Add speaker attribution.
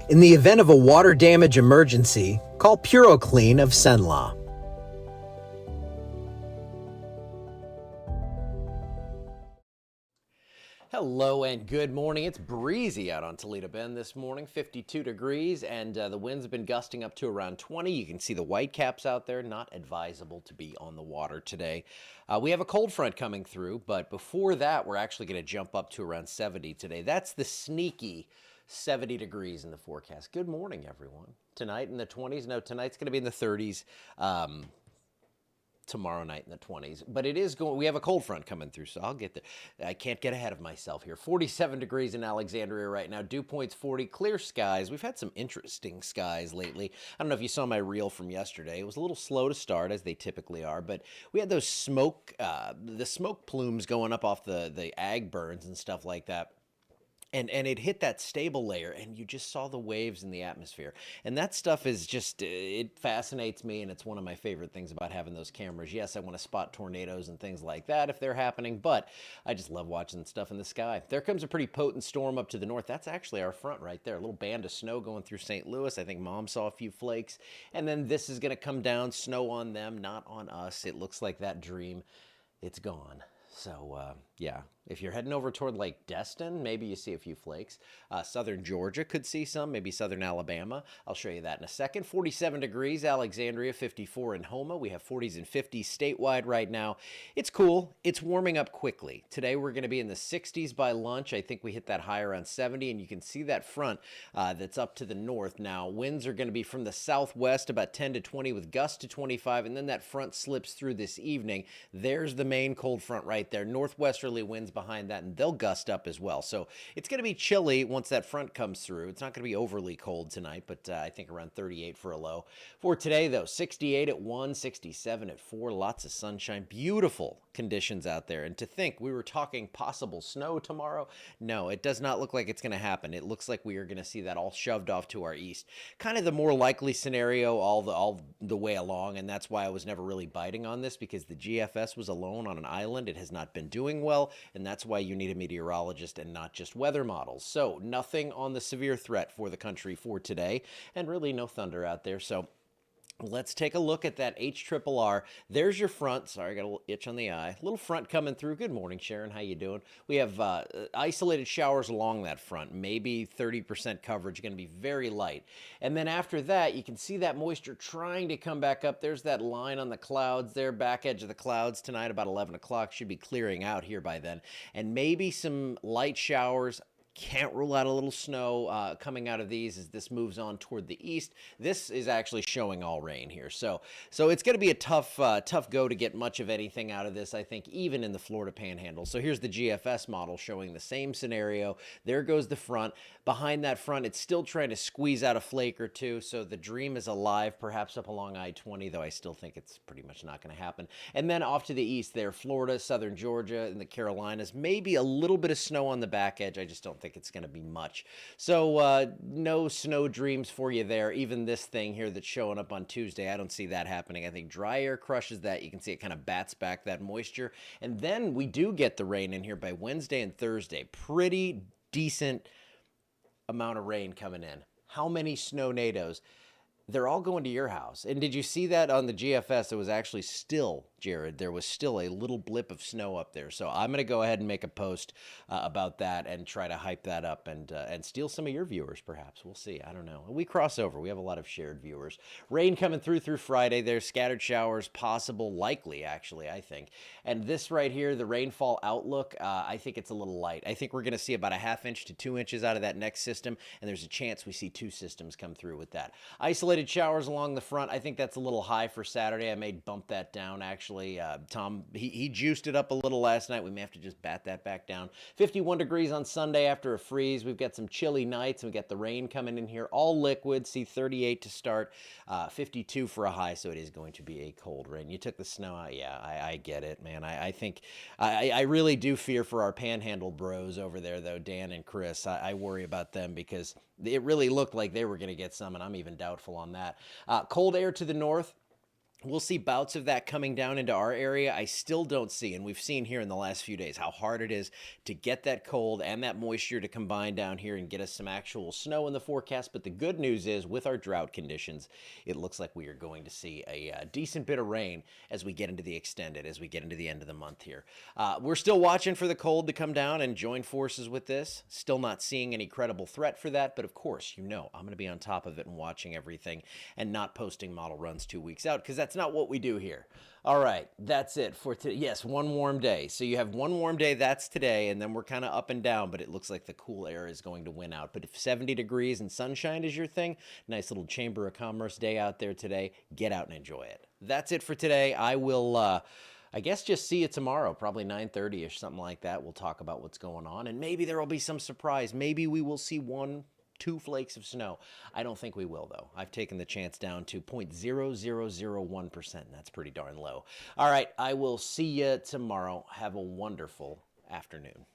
Speaker 1: In the event of a water damage emergency, call PuroClean of Cenla.
Speaker 2: Hello and good morning. It's breezy out on Toledo Bend this morning, 52 degrees, and the winds have been gusting up to around 20. You can see the whitecaps out there. Not advisable to be on the water today. We have a cold front coming through, but before that, we're actually going to jump up to around 70 today. That's the sneaky 70 degrees in the forecast. Good morning, everyone. Tonight in the 20s. No, tonight's going to be in the 30s. Tomorrow night in the 20s, but it is going, we have a cold front coming through, so I'll get there. I can't get ahead of myself here. 47 degrees in Alexandria right now, dew point's 40, clear skies. We've had some interesting skies lately. I don't know if you saw my reel from yesterday. It was a little slow to start, as they typically are, but we had those smoke, the smoke plumes going up off the ag burns and stuff like that. And it hit that stable layer, and you just saw the waves in the atmosphere. And that stuff is just, it fascinates me, and it's one of my favorite things about having those cameras. Yes, I want to spot tornadoes and things like that if they're happening, but I just love watching stuff in the sky. There comes a pretty potent storm up to the north. That's actually our front right there. A little band of snow going through St. Louis. I think Mom saw a few flakes. And then this is going to come down, snow on them, not on us. It looks like that dream, it's gone. So, yeah, if you're heading over toward Lake Destin, maybe you see a few flakes. Southern Georgia could see some, maybe southern Alabama. I'll show you that in a second. 47 degrees, Alexandria, 54 in Houma. We have 40s and 50s statewide right now. It's cool. It's warming up quickly. Today we're going to be in the 60s by lunch. I think we hit that high around 70, and you can see that front that's up to the north. Now, winds are going to be from the southwest, about 10 to 20 with gusts to 25, and then that front slips through this evening. There's the main cold front right there. Northwesterly winds behind that, and they'll gust up as well. So it's going to be chilly once that front comes through. It's not going to be overly cold tonight, but I think around 38 for a low. For today, though, 68 at 1, 67 at 4, lots of sunshine. Beautiful conditions out there. And to think we were talking possible snow tomorrow, no, it does not look like it's going to happen. It looks like we are going to see that all shoved off to our east. Kind of the more likely scenario all the way along, and that's why I was never really biting on this, because the GFS was alone on an island. It has not been doing well, and that's why you need a meteorologist and not just weather models. So nothing on the severe threat for the country for today, and really no thunder out there. So let's take a look at that HRRR. There's your front. Sorry, I got a little itch on the eye. A little front coming through. Good morning, Sharon. How you doing? We have isolated showers along that front. Maybe 30% coverage. Going to be very light. And then after that, you can see that moisture trying to come back up. There's that line on the clouds there, back edge of the clouds tonight, about 11 o'clock. Should be clearing out here by then. And maybe some light showers. Can't rule out a little snow coming out of these as this moves on toward the east. This is actually showing all rain here. So it's going to be a tough go to get much of anything out of this, I think, even in the Florida Panhandle. So here's the GFS model showing the same scenario. There goes the front. Behind that front, it's still trying to squeeze out a flake or two. So the dream is alive, perhaps up along I-20, though I still think it's pretty much not going to happen. And then off to the east there, Florida, southern Georgia, and the Carolinas. Maybe a little bit of snow on the back edge. I just don't think it's going to be much. So no snow dreams for you there. Even this thing here that's showing up on Tuesday, I don't see that happening. I think dry air crushes that. You can see it kind of bats back that moisture. And then we do get the rain in here by Wednesday and Thursday. Pretty decent amount of rain coming in. How many snow-nados? They're all going to your house. And did you see that on the GFS? It was actually still, Jared, there was still a little blip of snow up there. So I'm going to go ahead and make a post about that and try to hype that up and steal some of your viewers, perhaps. We'll see. I don't know. We cross over. We have a lot of shared viewers. Rain coming through Friday. There's scattered showers, possible, likely, actually, I think. And this right here, the rainfall outlook, I think it's a little light. I think we're going to see about a ½ inch to 2 inches out of that next system, and there's a chance we see 2 systems come through with that. Isolated showers along the front. I think that's a little high for Saturday. I may bump that down, actually. Tom, he juiced it up a little last night. We may have to just bat that back down. 51 degrees on Sunday after a freeze. We've got some chilly nights. We got the rain coming in here. All liquid. See 38 to start. 52 for a high, so it is going to be a cold rain. You took the snow out. Yeah, I get it, man. I think I really do fear for our panhandle bros over there, though, Dan and Chris. I worry about them because it really looked like they were going to get some, and I'm even doubtful on that. Cold air to the north. We'll see bouts of that coming down into our area. I still don't see, and we've seen here in the last few days how hard it is to get that cold and that moisture to combine down here and get us some actual snow in the forecast. But the good news is, with our drought conditions, it looks like we are going to see a decent bit of rain as we get into the end of the month here. We're still watching for the cold to come down and join forces with this. Still not seeing any credible threat for that, but of course, I'm going to be on top of it and watching everything and not posting model runs 2 weeks out, because that's not what we do here. All right, that's it for today. Yes, one warm day. So you have one warm day, that's today, and then we're kind of up and down, but it looks like the cool air is going to win out. But if 70 degrees and sunshine is your thing, nice little Chamber of Commerce day out there today, get out and enjoy it. That's it for today. I will, I guess, just see you tomorrow, probably 9:30ish, something like that. We'll talk about what's going on, and maybe there will be some surprise. Maybe we will see 2 flakes of snow. I don't think we will, though. I've taken the chance down to 0.0001%. That's pretty darn low. All right, I will see you tomorrow. Have a wonderful afternoon.